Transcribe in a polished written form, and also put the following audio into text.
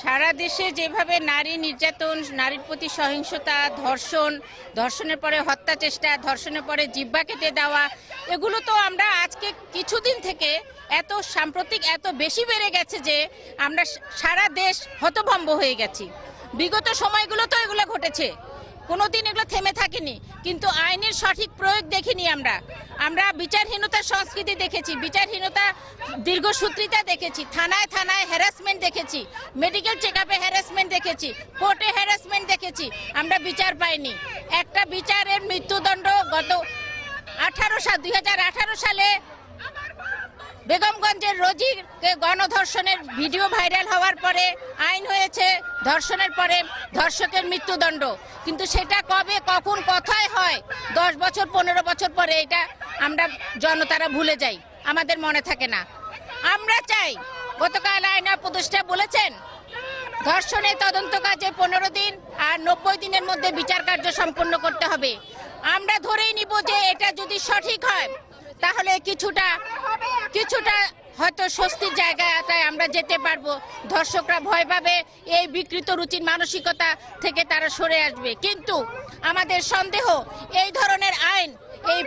সারা দেশে যেভাবে নারী নির্যাতন, নারীর প্রতি সহিংসতা, ধর্ষণের পরে হত্যা চেষ্টা, ধর্ষণের পরে জিহ্বা কেটে দেওয়া, এগুলো তো আমরা আজকে কিছুদিন থেকে এত সাম্প্রতিক এত বেশি বেড়ে গেছে যে আমরা সারা দেশ হতভম্ব হয়ে গেছি। বিগত সময়গুলো তো এগুলো ঘটেছে, কোনোদিন এগুলো থেমে থাকেনি, কিন্তু আইনের সঠিক প্রয়োগ দেখিনি। আমরা বিচারহীনতার সংস্কৃতি দেখেছি, বিচারহীনতা দীর্ঘসূত্রিতা দেখেছি, থানায় থানায় হ্যারাসমেন্ট দেখেছি, মেডিকেল চেকআপে হ্যারাসমেন্ট দেখেছি, কোর্টে হ্যারাসমেন্ট দেখেছি, আমরা বিচার পাইনি। একটা বিচারের মৃত্যুদণ্ড গত 2018 সালে বেগমগঞ্জের রোজির গণধর্ষণের ভিডিও ভাইরাল হওয়ার পরে আইন হয়েছে ধর্ষণের পরে ধর্ষকের মৃত্যুদণ্ড, কিন্তু সেটা কবে কখন কোথায় হয় 10 বছর 15 বছর পরে এটা আমরা জনতারা ভুলে যাই, আমাদের মনে থাকে না। আমরা চাই, গতকাল আইন উপদেষ্টা বলেছেন ধর্ষণের তদন্ত কাজে 15 দিন আর 90 দিনের মধ্যে বিচার কার্য সম্পন্ন করতে হবে। আমরা ধরেই নিব যে এটা যদি সঠিক হয় তাহলে কিছুটা হয়তো স্বস্তির জায়গাটায় আমরা যেতে পারবো। ধর্ষকরা ভয় পাবে, এই বিকৃত রুচির মানসিকতা থেকে তারা সরে আসবে। কিন্তু আমাদের সন্দেহ এই ধরনের আইন এই